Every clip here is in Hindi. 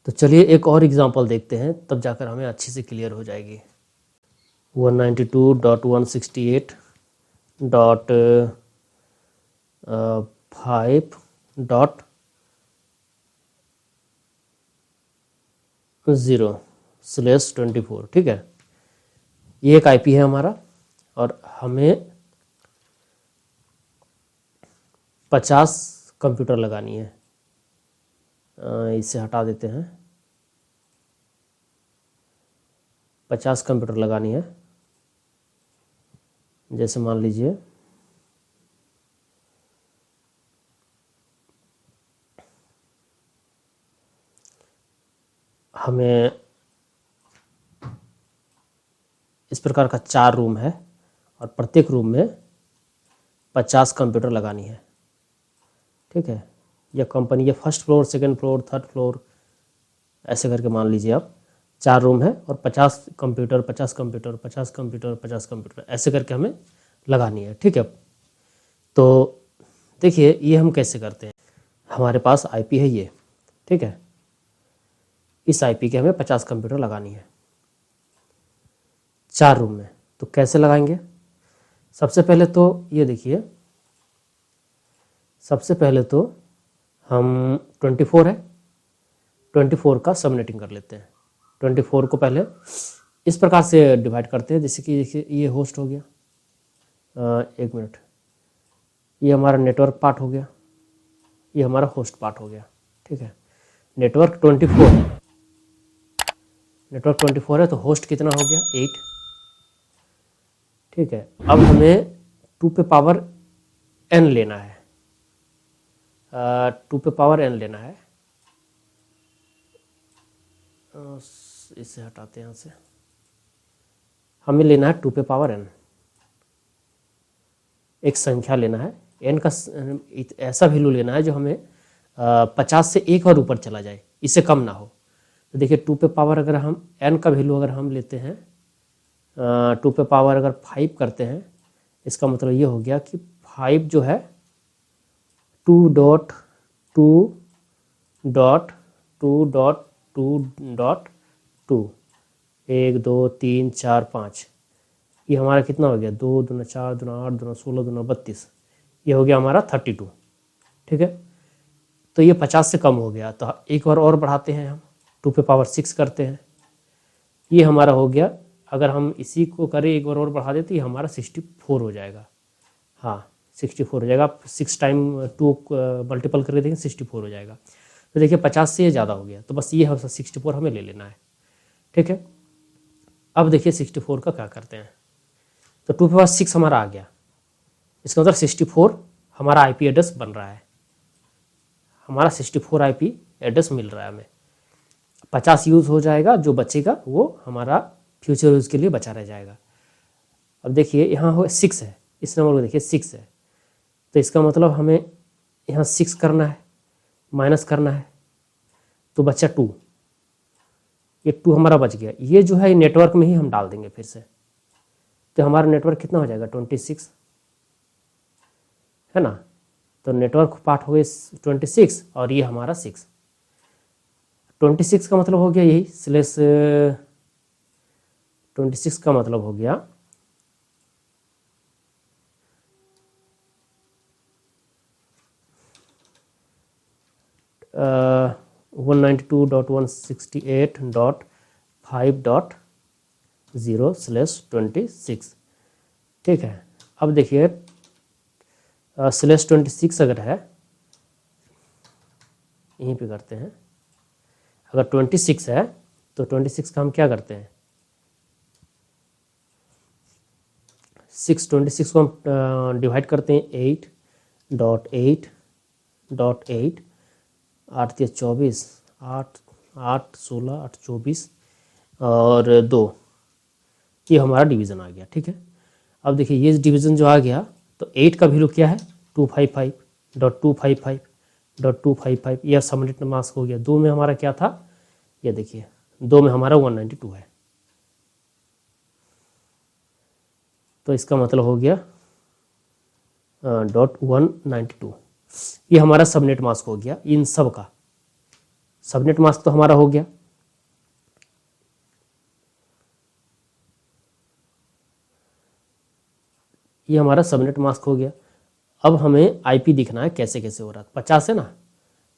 तो चलिए एक और एग्जांपल देखते हैं, तब जाकर हमें अच्छे से क्लियर हो जाएगी। 192.168.5.0/24, ठीक है। ये एक आईपी है हमारा और हमें 50 कंप्यूटर लगानी है। इसे हटा देते हैं। 50 कंप्यूटर लगानी है। जैसे मान लीजिए हमें इस प्रकार का 4 रूम है और प्रत्येक रूम में 50 कंप्यूटर लगानी है, ठीक है। यह कंपनी, ये first floor, second floor, third floor, ऐसे करके मान लीजिए आप 4 रूम है और 50 कंप्यूटर 50 कंप्यूटर 50 कंप्यूटर 50 कंप्यूटर ऐसे करके हमें लगानी है, ठीक है। तो देखिए ये हम कैसे करते हैं। हमारे पास आईपी है ये, ठीक है। इस आईपी के हमें 50 कंप्यूटर लगानी है 4 रूम में। तो कैसे लगाएंगे? सबसे पहले तो ये देखिए, सबसे पहले तो हम 24 है, 24 का सबनेटिंग कर लेते हैं। 24 को पहले इस प्रकार से डिवाइड करते हैं, जैसे कि देखिए ये होस्ट हो गया, एक मिनट, ये हमारा नेटवर्क पार्ट हो गया, ये हमारा होस्ट पार्ट हो गया, ठीक है। नेटवर्क 24 है, नेटवर्क 24 है तो होस्ट कितना हो गया? 8, ठीक है। अब हमें 2 पे पावर n लेना है, 2 पे पावर n लेना है। इसे हटाते हैं यहाँ से। हमें लेना है 2 पे पावर n, एक संख्या लेना है, n का ऐसा वैल्यू लेना है जो हमें 50 से एक और ऊपर चला जाए, इससे कम ना हो। तो देखिए 2 पे पावर अगर हम n का वैल्यू अगर हम लेते हैं 2 पे पावर अगर 5 करते हैं, इसका मतलब ये हो गया कि 5 जो है 2.2.2.2.2 1 2 3 4 5, ये हमारा कितना हो गया? 2 दूना 4 दूना 8 दूना 16 दूना 32, ये हो गया हमारा 32, ठीक है। तो ये 50 से कम हो गया, तो एक बार और बढ़ाते हैं हम, 2 पे पावर 6 करते हैं, ये हमारा हो गया। अगर हम इसी को करें एक बार और बढ़ा देते, ये हमारा 64 हो जाएगा। हाँ 64 हो जाएगा। आप 6 टाइम 2 मल्टीपल करके देखें 64 हो जाएगा। तो देखिए 50 से ये ज़्यादा हो गया, तो बस ये 64 हमें ले लेना है, ठीक है। अब देखिए 64 का क्या करते हैं। तो 2 पे पावर 6 हमारा आ गया, इसका मतलब 64 हमारा आईपी एड्रेस बन रहा है, हमारा 64 आईपी एड्रेस मिल रहा है हमें। 50 यूज़ हो जाएगा, जो बचेगा वो हमारा फ्यूचर यूज़ के लिए बचा रह जाएगा। अब देखिए यहाँ हो 6 है, इस नंबर को देखिए 6 है, तो इसका मतलब हमें यहाँ 6 करना है, माइनस करना है, तो बचा 2, ये 2 हमारा बच गया। ये जो है नेटवर्क में ही हम डाल देंगे फिर से, तो हमारा नेटवर्क कितना हो जाएगा? 26, है ना। तो नेटवर्क पार्ट हो गए 26 और ये हमारा 6। 26 का मतलब हो गया यही स्लेस, 26 का मतलब हो गया 192.168.5.0/26, ठीक है। अब देखिए /26 अगर है, यहीं पे करते हैं। अगर 26 है तो 26 का हम क्या करते हैं, 26 को हम डिवाइड करते हैं 8.8.8, 8 × 24, 8 8 16 8 24 और 2, ये हमारा डिवीज़न आ गया, ठीक है। अब देखिए ये डिवीज़न जो आ गया, तो 8 का वैल्यू क्या है? 255.255.255, यह सबनेट मास्क हो गया। 2 में हमारा क्या था? ये देखिए 2 में हमारा 192 है, तो इसका मतलब हो गया .192, ये हमारा सबनेट मास्क हो गया इन सब का, सबनेट मास्क तो हमारा हो गया। ये हमारा सबनेट मास्क हो गया। अब हमें आईपी दिखना है कैसे कैसे हो रहा है। 50 है ना,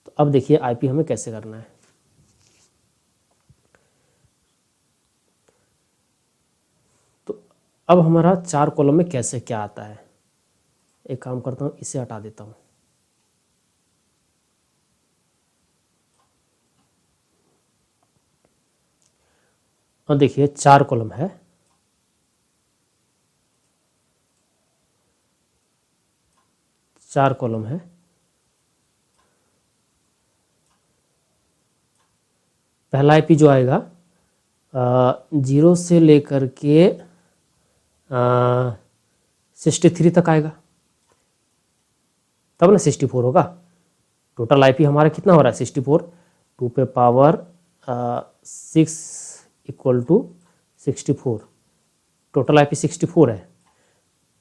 तो अब देखिए आईपी हमें कैसे करना है। तो अब हमारा 4 कॉलम में कैसे क्या आता है, एक काम करता हूँ, इसे हटा देता हूँ। और देखिए 4 कॉलम है, चार कॉलम है। पहला आईपी जो आएगा 0 से लेकर के 63 तक आएगा, तब ना 64 होगा। टोटल आईपी हमारा कितना हो रहा है 64, 2 पे power 6 equal to 64। Total IP 64 है,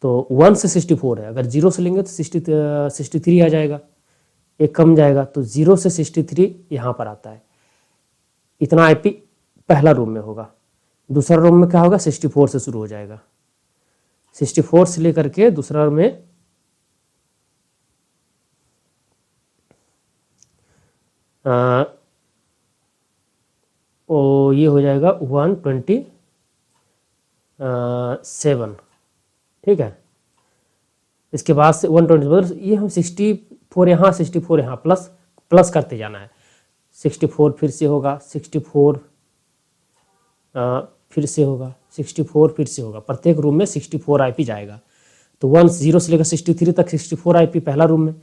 तो 1 से 64 है। अगर 0 से लेंगे तो 63 आ जाएगा, एक कम जाएगा, तो 0 से 63 यहाँ पर आता है। इतना आईपी पहला रूम में होगा। दूसरा रूम में क्या होगा, 64 से शुरू हो जाएगा। 64 से लेकर के दूसरा रूम में ये हो जाएगा 127, ठीक है। इसके बाद से 120, ये हम 64 यहाँ 64 यहाँ प्लस प्लस करते जाना है। 64 फिर से होगा, 64 फिर से होगा, 64 फिर से होगा। प्रत्येक रूम में 64 आईपी जाएगा। तो 10 से लेकर 63 तक 64 आईपी पहला रूम में,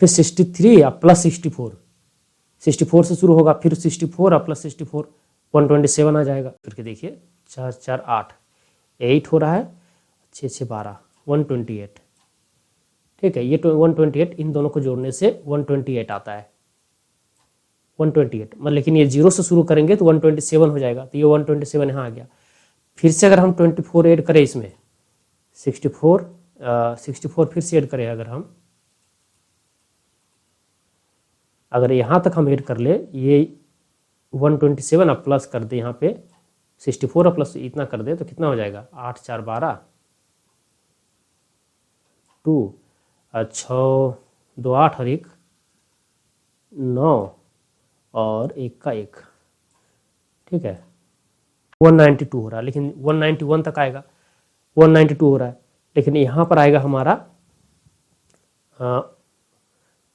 फिर 63 या प्लस 64, 64 से शुरू होगा, फिर 64 और प्लस 64, 127 आ जाएगा। फिर के देखिए 4 4 8 8 हो रहा है, 6 6 12, 128, ठीक है। ये 128 इन दोनों को जोड़ने से 128 आता है, 128। मतलब लेकिन ये 0 से शुरू करेंगे तो 127 हो जाएगा, तो ये 127 यहाँ आ गया। फिर से अगर हम 24 ऐड करें इसमें, 64 फिर से ऐड करें, अगर यहाँ तक हम ऐड कर ले, ये 127 अब प्लस कर दे यहाँ पे 64 और प्लस इतना कर दे, तो कितना हो जाएगा 8 4 12, 2 6 2 8 और 1 9 और 1 का 1, ठीक है। 192 हो रहा है, लेकिन 191 तक आएगा। 192 हो रहा है, लेकिन यहाँ पर आएगा हमारा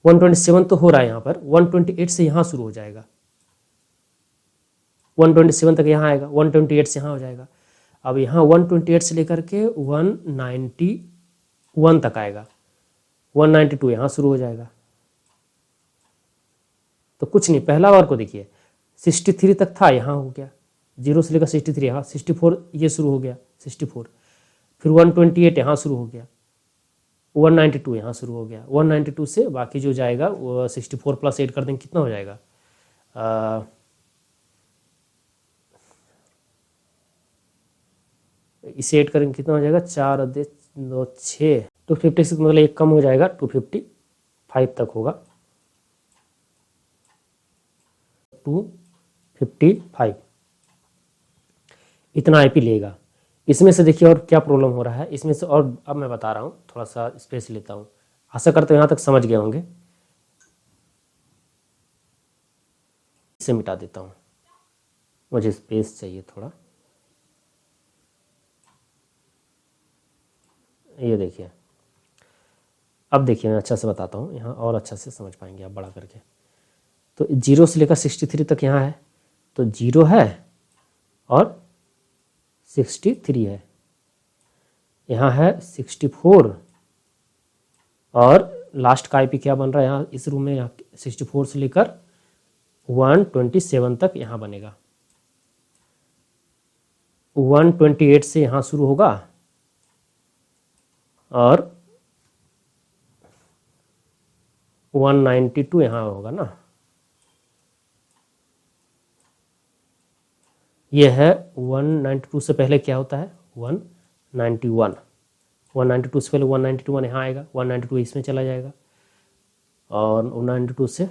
127 तो हो रहा है यहाँ पर, 128 से यहाँ शुरू हो जाएगा। 127 तक यहाँ आएगा, 128 से यहाँ हो जाएगा। अब यहाँ 128 से लेकर के 191 तक आएगा, 192 यहाँ शुरू हो जाएगा। तो कुछ नहीं, पहला बार को देखिए 63 तक था, यहाँ हो गया 0 से लेकर 63, यहाँ 64 ये शुरू हो गया 64, फिर 128 यहाँ शुरू हो गया, 192 यहाँ शुरू हो गया। 192 से बाकी जो जाएगा वो 64 प्लस 8 कर देंगे, कितना हो जाएगा इसे ऐड करेंगे, कितना हो जाएगा 4 2 6, 256, मतलब एक कम हो जाएगा, 255 तक होगा, 255 इतना आईपी लेगा। इसमें से देखिए और क्या प्रॉब्लम हो रहा है इसमें से, और अब मैं बता रहा हूँ, थोड़ा सा स्पेस लेता हूँ। आशा करते हो यहाँ तक समझ गए होंगे। इसे मिटा देता हूँ, मुझे स्पेस चाहिए थोड़ा। ये देखिए, अब देखिए मैं अच्छा से बताता हूँ, यहाँ और अच्छा से समझ पाएंगे आप बड़ा करके। तो 0 से लेकर 63 तक यहाँ है, तो 0 है और 63 है, यहाँ है 64 और लास्ट का आईपी क्या बन रहा है यहाँ इस रूम में, यहाँ 64 से लेकर 127 तक यहाँ बनेगा। 128 से यहाँ शुरू होगा और 192 यहाँ होगा ना। ये है 192 से पहले क्या होता है 191, 192 से पहले 192 यहाँ आएगा, 192 इसमें चला जाएगा और 192 से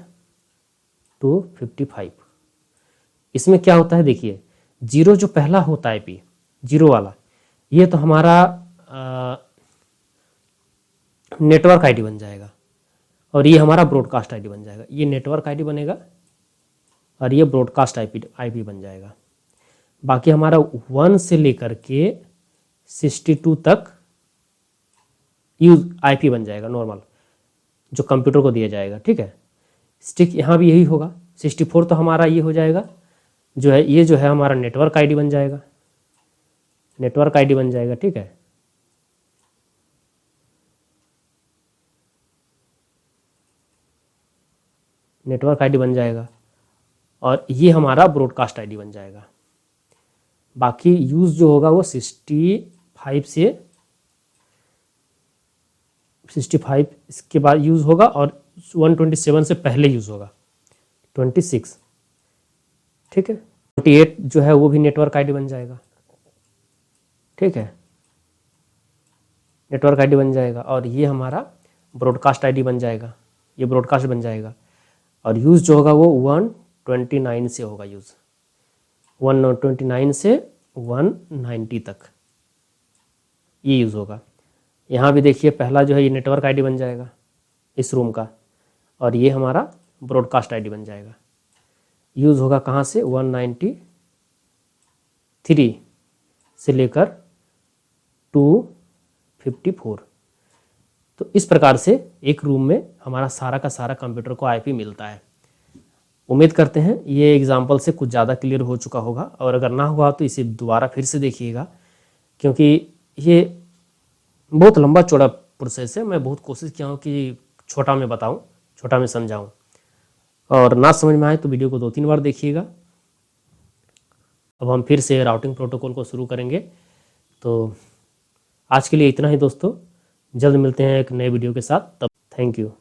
255। इसमें क्या होता है देखिए, 0 जो पहला होता है IP 0 वाला, ये तो हमारा नेटवर्क आईडी बन जाएगा और ये हमारा ब्रॉडकास्ट आईडी बन जाएगा। ये नेटवर्क आईडी बनेगा और ये ब्रॉडकास्ट आईपी बन जाएगा। बाकी हमारा 1 से लेकर के 62 तक यूज आईपी बन जाएगा नॉर्मल, जो कंप्यूटर को दिया जाएगा। ठीक है, स्टिक यहाँ भी यही होगा। 64 तो हमारा ये हो जाएगा, जो है ये जो है हमारा नेटवर्क आईडी बन जाएगा, नेटवर्क आईडी बन जाएगा। ठीक है, नेटवर्क आईडी बन जाएगा और ये हमारा ब्रॉडकास्ट आईडी बन जाएगा। बाकी यूज़ जो होगा वो 65 से 65 इसके बाद यूज़ होगा और 127 से पहले यूज़ होगा 26। ठीक है, 48 जो है वो भी नेटवर्क आईडी बन जाएगा। ठीक है, नेटवर्क आईडी बन जाएगा और ये हमारा ब्रॉडकास्ट आईडी बन जाएगा, ये ब्रॉडकास्ट बन जाएगा। और यूज़ जो होगा वो 129 से होगा यूज़, 129 से 190 तक ये यूज़ होगा। यहाँ भी देखिए पहला जो है ये नेटवर्क आईडी बन जाएगा इस रूम का और ये हमारा ब्रॉडकास्ट आईडी बन जाएगा। यूज़ होगा कहाँ से, 193 से लेकर 254। तो इस प्रकार से एक रूम में हमारा सारा का सारा कंप्यूटर को आईपी मिलता है। उम्मीद करते हैं ये एग्जाम्पल से कुछ ज़्यादा क्लियर हो चुका होगा, और अगर ना हुआ तो इसे दोबारा फिर से देखिएगा, क्योंकि ये बहुत लंबा चौड़ा प्रोसेस है। मैं बहुत कोशिश किया हूँ कि छोटा में बताऊँ, छोटा में समझाऊँ, और ना समझ में आए तो वीडियो को 2-3 बार देखिएगा। अब हम फिर से राउटिंग प्रोटोकॉल को शुरू करेंगे। तो आज के लिए इतना ही दोस्तों, जल्द मिलते हैं एक नए वीडियो के साथ। तब थैंक यू।